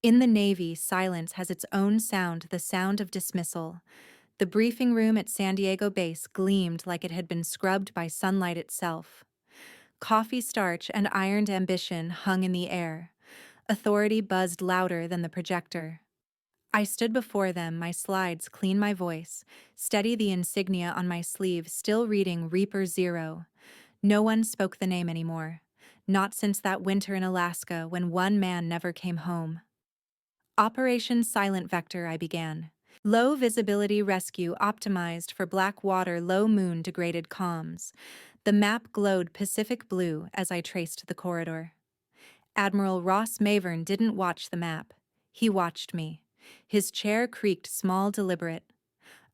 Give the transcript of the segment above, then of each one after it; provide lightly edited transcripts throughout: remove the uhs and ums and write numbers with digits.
In the Navy, silence has its own sound, the sound of dismissal. The briefing room at San Diego base gleamed like it had been scrubbed by sunlight itself. Coffee starch and ironed ambition hung in the air. Authority buzzed louder than the projector. I stood before them, my slides clean my voice, steady the insignia on my sleeve, still reading Reaper Zero. No one spoke the name anymore. Not since that winter in Alaska when one man never came home. Operation Silent Vector, I began. Low visibility rescue optimized for black water, low moon degraded comms. The map glowed Pacific blue as I traced the corridor. Admiral Ross Mavern didn't watch the map. He watched me. His chair creaked, small, deliberate.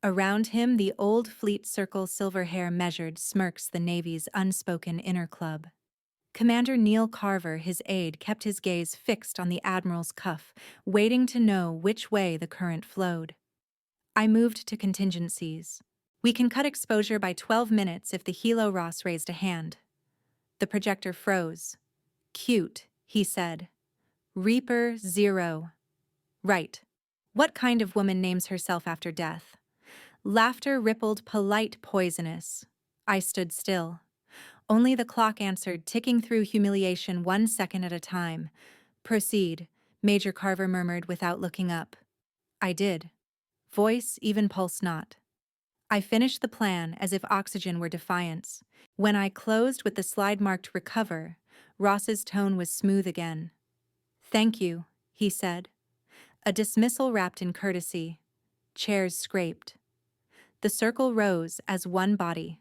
Around him, the old fleet circle silver hair measured smirks, the Navy's unspoken inner club. Commander Neil Carver, his aide, kept his gaze fixed on the Admiral's cuff, waiting to know which way the current flowed. I moved to contingencies. We can cut exposure by 12 minutes if the Hilo Ross raised a hand. The projector froze. Cute, he said. Reaper Zero. Right. What kind of woman names herself after death? Laughter rippled, polite, poisonous. I stood still. Only the clock answered, ticking through humiliation 1 second at a time. Proceed, Major Carver murmured without looking up. I did. Voice, even pulse not. I finished the plan as if oxygen were defiance. When I closed with the slide marked recover, Ross's tone was smooth again. Thank you, he said. A dismissal wrapped in courtesy. Chairs scraped. The circle rose as one body.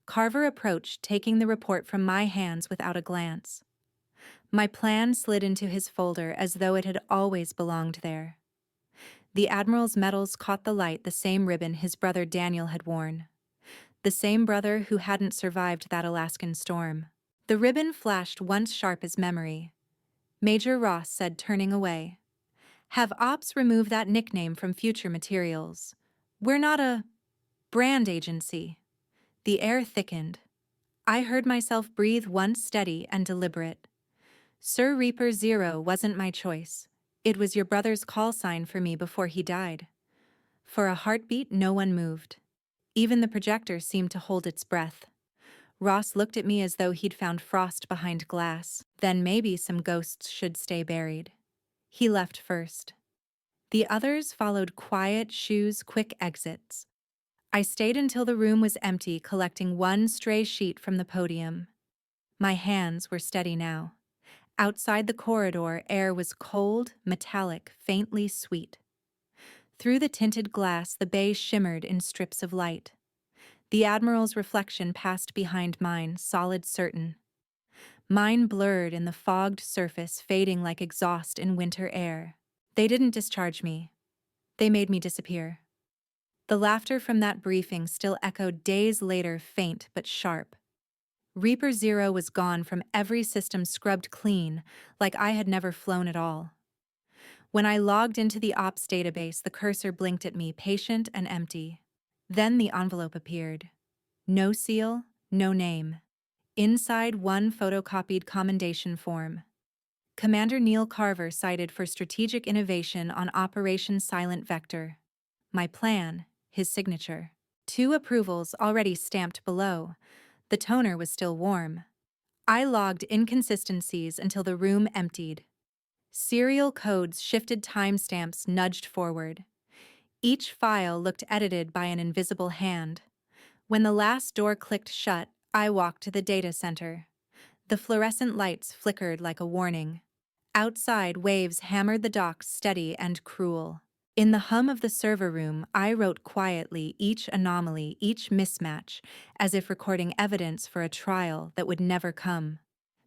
Carver approached, taking the report from my hands without a glance. My plan slid into his folder as though it had always belonged there. The Admiral's medals caught the light, the same ribbon his brother Daniel had worn. The same brother who hadn't survived that Alaskan storm. The ribbon flashed once sharp as memory. Major Ross said, turning away. Have Ops remove that nickname from future materials. We're not a brand agency. The air thickened. I heard myself breathe once steady and deliberate. Sir Reaper Zero wasn't my choice. It was your brother's call sign for me before he died. For a heartbeat, no one moved. Even the projector seemed to hold its breath. Ross looked at me as though he'd found frost behind glass. Then maybe some ghosts should stay buried. He left first. The others followed, quiet shoes, quick exits. I stayed until the room was empty, collecting one stray sheet from the podium. My hands were steady now. Outside the corridor, air was cold, metallic, faintly sweet. Through the tinted glass, the bay shimmered in strips of light. The Admiral's reflection passed behind mine, solid, certain. Mine blurred in the fogged surface, fading like exhaust in winter air. They didn't discharge me. They made me disappear. The laughter from that briefing still echoed days later, faint but sharp. Reaper Zero was gone from every system, scrubbed clean, like I had never flown at all. When I logged into the Ops database, the cursor blinked at me, patient and empty. Then the envelope appeared. No seal, no name. Inside, one photocopied commendation form. Commander Neil Carver cited for strategic innovation on Operation Silent Vector. My plan, his signature. 2 approvals already stamped below. The toner was still warm. I logged inconsistencies until the room emptied. Serial codes shifted, timestamps nudged forward. Each file looked edited by an invisible hand. When the last door clicked shut, I walked to the data center. The fluorescent lights flickered like a warning. Outside, waves hammered the docks, steady and cruel. In the hum of the server room, I wrote quietly each anomaly, each mismatch, as if recording evidence for a trial that would never come.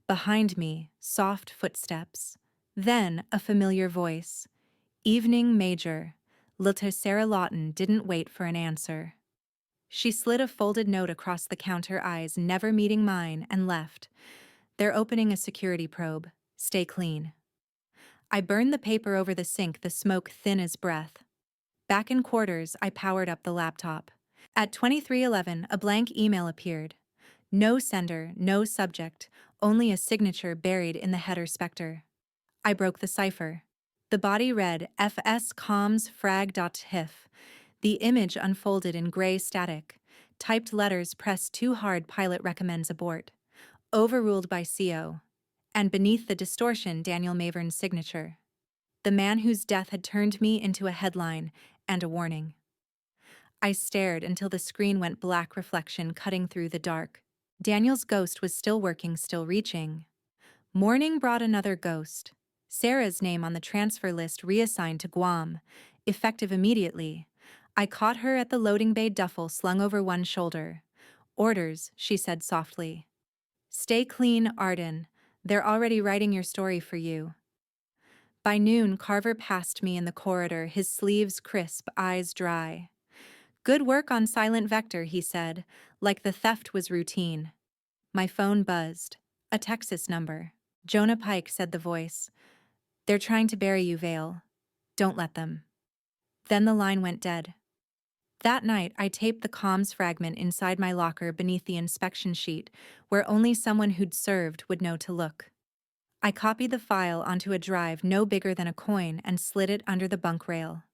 Behind me, soft footsteps. Then a familiar voice. Evening, Major. Sarah Lawton didn't wait for an answer. She slid a folded note across the counter, eyes never meeting mine, and left. They're opening a security probe. Stay clean. I burned the paper over the sink, the smoke thin as breath. Back in quarters, I powered up the laptop. At 23:11, a blank email appeared. No sender, no subject, only a signature buried in the header specter. I broke the cipher. The body read FS comms frag.hif. The image unfolded in gray static. Typed letters pressed too hard, pilot recommends abort. Overruled by CO. And beneath the distortion, Daniel Mavern's signature. The man whose death had turned me into a headline and a warning. I stared until the screen went black, reflection cutting through the dark. Daniel's ghost was still working, still reaching. Morning brought another ghost. Sarah's name on the transfer list reassigned to Guam, effective immediately. I caught her at the loading bay, duffel slung over one shoulder. Orders, she said softly. Stay clean, Arden. They're already writing your story for you. By noon, Carver passed me in the corridor, his sleeves crisp, eyes dry. Good work on Silent Vector, he said, like the theft was routine. My phone buzzed. A Texas number. Jonah Pike, said the voice. They're trying to bury you, Vale. Don't let them. Then the line went dead. That night, I taped the comms fragment inside my locker beneath the inspection sheet, where only someone who'd served would know to look. I copied the file onto a drive no bigger than a coin and slid it under the bunk rail.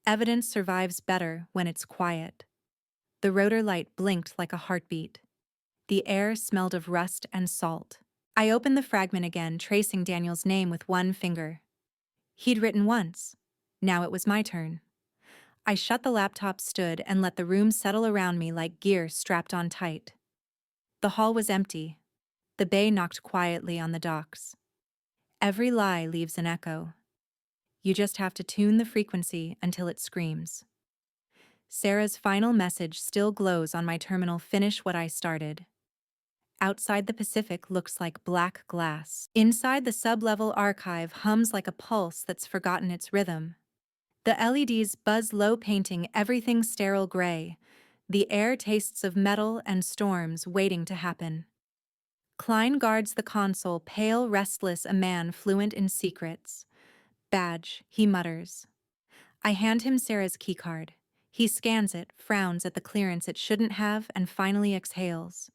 Evidence survives better when it's quiet. The rotor light blinked like a heartbeat. The air smelled of rust and salt. I opened the fragment again, tracing Daniel's name with one finger. He'd written once. Now it was my turn. I shut the laptop, stood, and let the room settle around me like gear strapped on tight. The hall was empty. The bay knocked quietly on the docks. Every lie leaves an echo. You just have to tune the frequency until it screams. Sarah's final message still glows on my terminal. Finish what I started. Outside, the Pacific looks like black glass. Inside, the sub-level archive hums like a pulse that's forgotten its rhythm. The LEDs buzz low, painting everything sterile gray. The air tastes of metal and storms waiting to happen. Klein guards the console, pale, restless, a man fluent in secrets. Badge, he mutters. I hand him Sarah's keycard. He scans it, frowns at the clearance it shouldn't have, and finally exhales.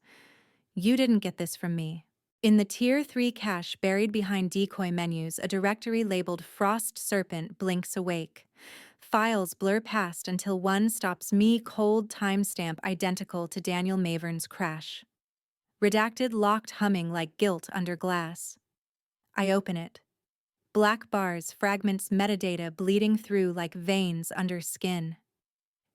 You didn't get this from me. In the Tier 3 cache buried behind decoy menus, a directory labeled Frost Serpent blinks awake. Files blur past until one stops me, cold timestamp identical to Daniel Mavern's crash. Redacted, locked, humming like guilt under glass. I open it. Black bars, fragments, metadata bleeding through like veins under skin.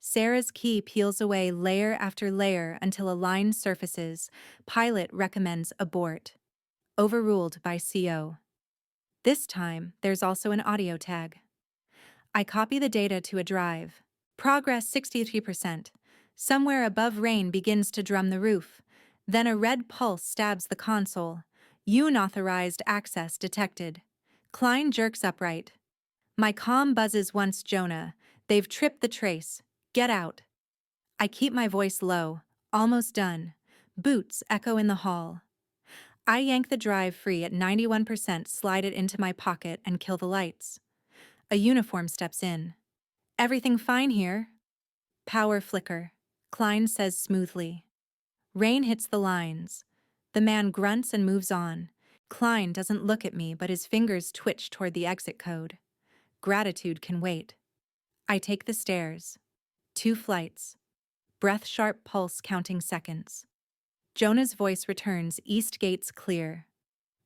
Sarah's key peels away layer after layer until a line surfaces. Pilot recommends abort. Overruled by CO. This time, there's also an audio tag. I copy the data to a drive. Progress 63%. Somewhere above, rain begins to drum the roof. Then a red pulse stabs the console. Unauthorized access detected. Klein jerks upright. My comm buzzes once. Jonah. They've tripped the trace. Get out. I keep my voice low. Almost done. Boots echo in the hall. I yank the drive free at 91%, slide it into my pocket, and kill the lights. A uniform steps in. Everything fine here? Power flicker. Klein says smoothly. Rain hits the lines. The man grunts and moves on. Klein doesn't look at me, but his fingers twitch toward the exit code. Gratitude can wait. I take the stairs. 2 flights. Breath-sharp pulse counting seconds. Jonah's voice returns, east gates clear.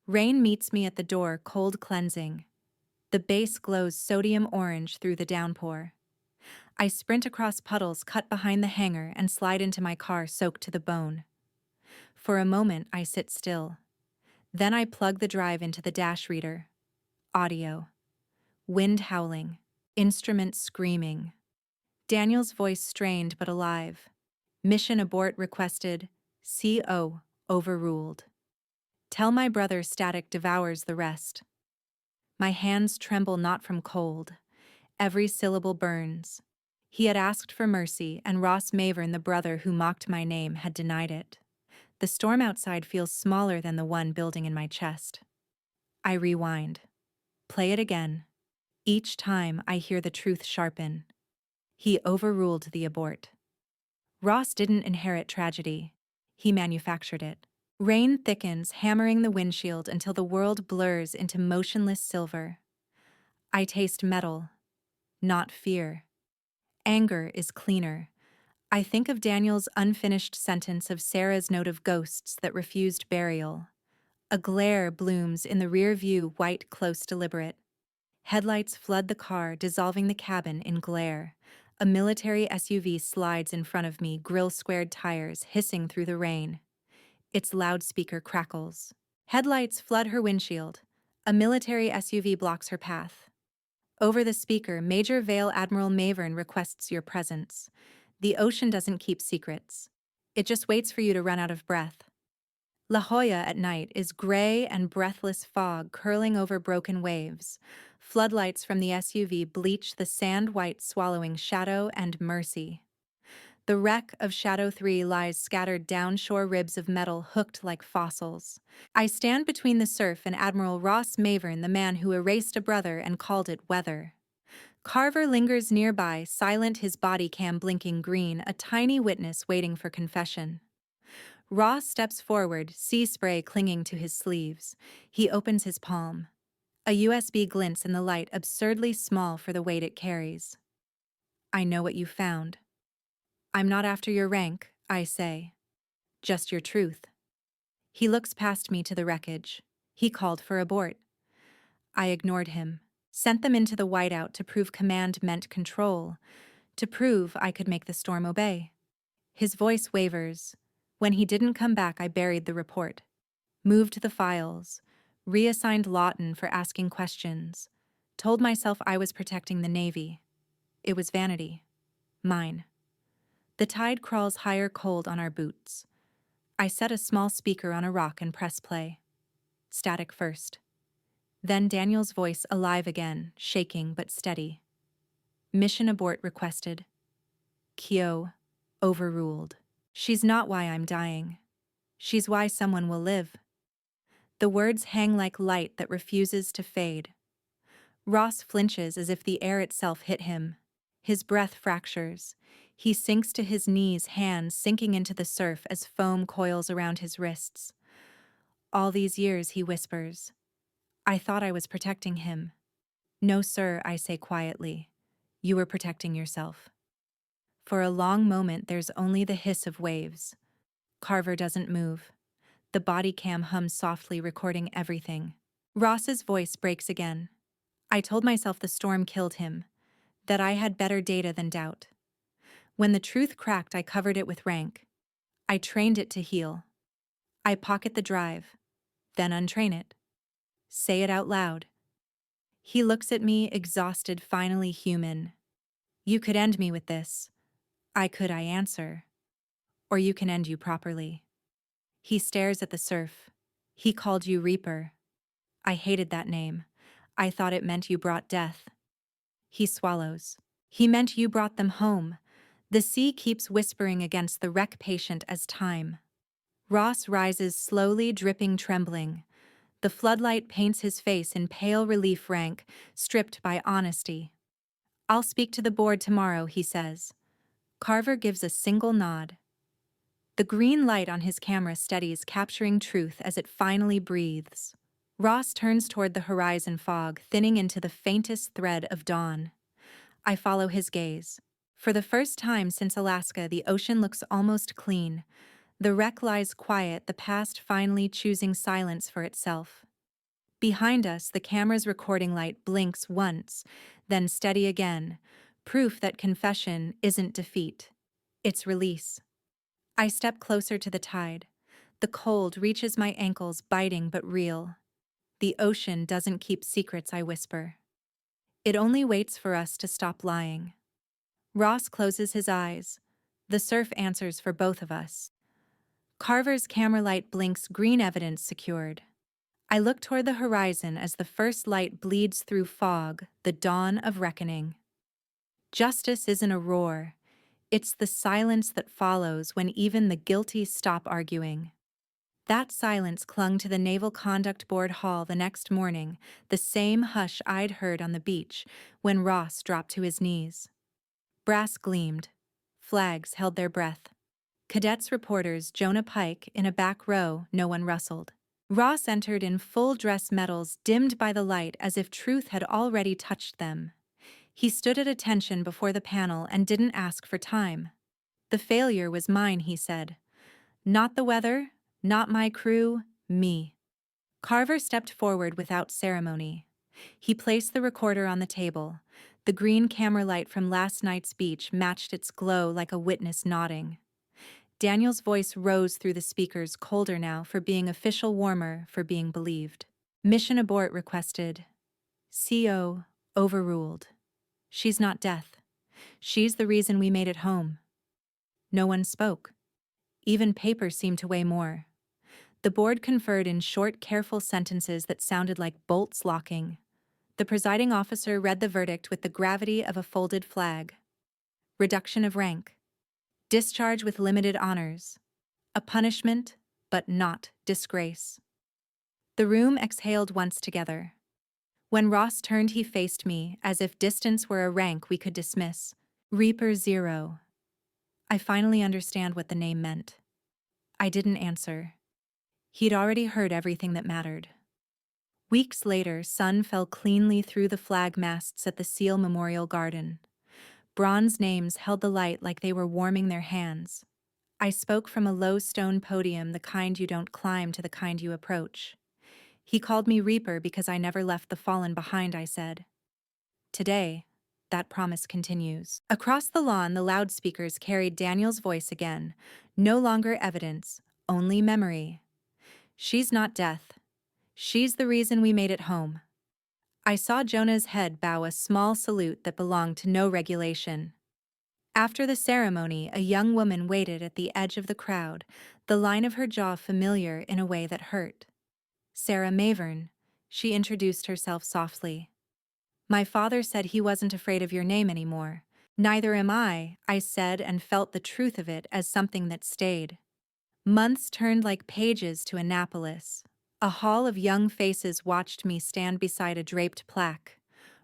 Rain meets me at the door, cold cleansing. The base glows sodium orange through the downpour. I sprint across puddles cut behind the hangar and slide into my car, soaked to the bone. For a moment, I sit still. Then I plug the drive into the dash reader. Audio. Wind howling. Instruments screaming. Daniel's voice strained but alive. Mission abort requested. CO overruled. Tell my brother static devours the rest. My hands tremble, not from cold. Every syllable burns. He had asked for mercy, and Ross Mavern, the brother who mocked my name, had denied it. The storm outside feels smaller than the one building in my chest. I rewind. Play it again. Each time I hear the truth sharpen. He overruled the abort. Ross didn't inherit tragedy. He manufactured it. Rain thickens, hammering the windshield until the world blurs into motionless silver. I taste metal, not fear. Anger is cleaner. I think of Daniel's unfinished sentence of Sarah's note of ghosts that refused burial. A glare blooms in the rear view, white, close, deliberate. Headlights flood the car, dissolving the cabin in glare. A military SUV slides in front of me, grill-squared tires hissing through the rain. Its loudspeaker crackles. Headlights flood her windshield. A military SUV blocks her path. Over the speaker, Major Vale Admiral Mavern requests your presence. The ocean doesn't keep secrets. It just waits for you to run out of breath. La Jolla at night is gray and breathless fog curling over broken waves. Floodlights from the SUV bleach the sand white, swallowing Shadow and Mercy. The wreck of Shadow 3 lies scattered downshore, ribs of metal hooked like fossils. I stand between the surf and Admiral Ross Mavern, the man who erased a brother and called it weather. Carver lingers nearby, silent, his body cam blinking green, a tiny witness waiting for confession. Ross steps forward, sea spray clinging to his sleeves. He opens his palm. A USB glints in the light, absurdly small for the weight it carries. I know what you found. I'm not after your rank, I say. Just your truth. He looks past me to the wreckage. He called for abort. I ignored him. Sent them into the whiteout to prove command meant control. To prove I could make the storm obey. His voice wavers. When he didn't come back, I buried the report. Moved the files. Reassigned Lawton for asking questions. Told myself I was protecting the Navy. It was vanity. Mine. The tide crawls higher, cold on our boots. I set a small speaker on a rock and press play. Static first. Then Daniel's voice alive again, shaking but steady. Mission abort requested. Kyo, overruled. She's not why I'm dying. She's why someone will live. The words hang like light that refuses to fade. Ross flinches as if the air itself hit him. His breath fractures. He sinks to his knees, hands sinking into the surf as foam coils around his wrists. All these years, he whispers. I thought I was protecting him. No, sir, I say quietly. You were protecting yourself. For a long moment, there's only the hiss of waves. Carver doesn't move. The body cam hums softly, recording everything. Ross's voice breaks again. I told myself the storm killed him, that I had better data than doubt. When the truth cracked, I covered it with rank. I trained it to heal. I pocket the drive, then untrain it. Say it out loud. He looks at me, exhausted, finally human. You could end me with this. I answer. Or you can end you properly. He stares at the surf. He called you Reaper. I hated that name. I thought it meant you brought death. He swallows. He meant you brought them home. The sea keeps whispering against the wreck patient as time. Ross rises slowly, dripping, trembling. The floodlight paints his face in pale relief, rank, stripped by honesty. I'll speak to the board tomorrow, he says. Carver gives a single nod. The green light on his camera steadies, capturing truth as it finally breathes. Ross turns toward the horizon, fog thinning into the faintest thread of dawn. I follow his gaze. For the first time since Alaska, the ocean looks almost clean. The wreck lies quiet, the past finally choosing silence for itself. Behind us, the camera's recording light blinks once, then steady again, proof that confession isn't defeat. It's release. I step closer to the tide. The cold reaches my ankles, biting but real. The ocean doesn't keep secrets, I whisper. It only waits for us to stop lying. Ross closes his eyes. The surf answers for both of us. Carver's camera light blinks, green evidence secured. I look toward the horizon as the first light bleeds through fog, the dawn of reckoning. Justice isn't a roar. It's the silence that follows when even the guilty stop arguing. That silence clung to the Naval Conduct Board hall the next morning, the same hush I'd heard on the beach when Ross dropped to his knees. Brass gleamed. Flags held their breath. Cadets, reporters, Jonah Pike in a back row, no one rustled. Ross entered in full dress medals dimmed by the light as if truth had already touched them. He stood at attention before the panel and didn't ask for time. The failure was mine, he said. Not the weather, not my crew, me. Carver stepped forward without ceremony. He placed the recorder on the table. The green camera light from last night's beach matched its glow like a witness nodding. Daniel's voice rose through the speakers, colder now for being official, warmer for being believed. Mission abort requested. CO overruled. She's not death. She's the reason we made it home. No one spoke. Even paper seemed to weigh more. The board conferred in short, careful sentences that sounded like bolts locking. The presiding officer read the verdict with the gravity of a folded flag. Reduction of rank. Discharge with limited honors. A punishment, but not disgrace. The room exhaled once together. When Ross turned, he faced me, as if distance were a rank we could dismiss. Reaper Zero. I finally understand what the name meant. I didn't answer. He'd already heard everything that mattered. Weeks later, sun fell cleanly through the flag masts at the Seal Memorial Garden. Bronze names held the light like they were warming their hands. I spoke from a low stone podium, the kind you don't climb to the kind you approach. He called me Reaper because I never left the fallen behind, I said. Today, that promise continues. Across the lawn, the loudspeakers carried Daniel's voice again. No longer evidence, only memory. She's not death. She's the reason we made it home. I saw Jonah's head bow a small salute that belonged to no regulation. After the ceremony, a young woman waited at the edge of the crowd, the line of her jaw familiar in a way that hurt. Sarah Mavern, she introduced herself softly. My father said he wasn't afraid of your name anymore. Neither am I said, and felt the truth of it as something that stayed. Months turned like pages to Annapolis. A hall of young faces watched me stand beside a draped plaque.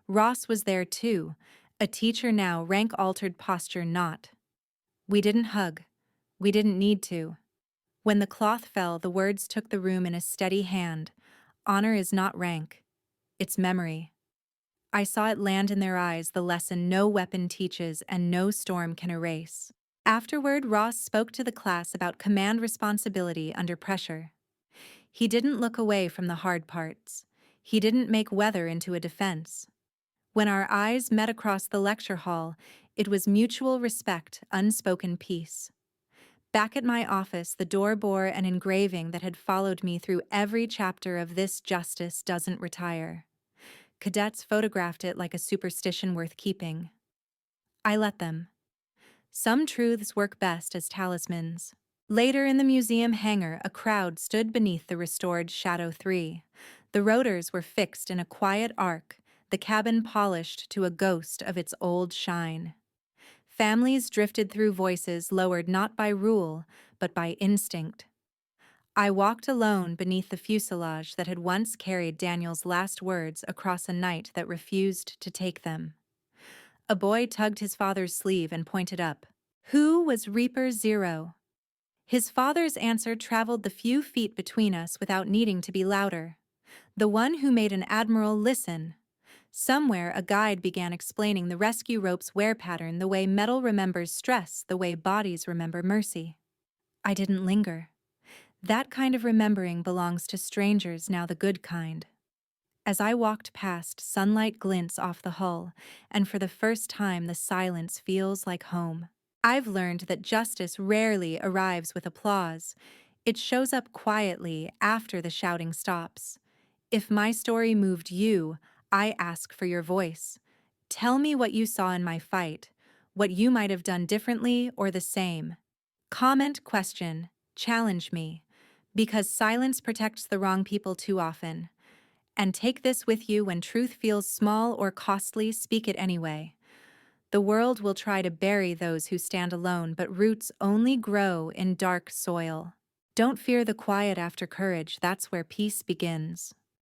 Ross was there too, a teacher now, rank-altered posture not. We didn't hug. We didn't need to. When the cloth fell, the words took the room in a steady hand. Honor is not rank. It's memory. I saw it land in their eyes, the lesson no weapon teaches and no storm can erase. Afterward, Ross spoke to the class about command responsibility under pressure. He didn't look away from the hard parts. He didn't make weather into a defense. When our eyes met across the lecture hall, it was mutual respect, unspoken peace. Back at my office, the door bore an engraving that had followed me through every chapter of This Justice Doesn't Retire. Cadets photographed it like a superstition worth keeping. I let them. Some truths work best as talismans. Later in the museum hangar, a crowd stood beneath the restored Shadow 3. The rotors were fixed in a quiet arc, the cabin polished to a ghost of its old shine. Families drifted through, voices lowered not by rule, but by instinct. I walked alone beneath the fuselage that had once carried Daniel's last words across a night that refused to take them. A boy tugged his father's sleeve and pointed up. Who was Reaper Zero? His father's answer traveled the few feet between us without needing to be louder. The one who made an admiral listen. Somewhere, a guide began explaining the rescue rope's wear pattern, the way metal remembers stress, the way bodies remember mercy. I didn't linger. That kind of remembering belongs to strangers, now the good kind. As I walked past, sunlight glints off the hull, and for the first time the silence feels like home. I've learned that justice rarely arrives with applause. It shows up quietly after the shouting stops. If my story moved you, I ask for your voice. Tell me what you saw in my fight, what you might have done differently or the same. Comment, question, challenge me, because silence protects the wrong people too often. And take this with you: when truth feels small or costly, speak it anyway. The world will try to bury those who stand alone, but roots only grow in dark soil. Don't fear the quiet after courage, that's where peace begins.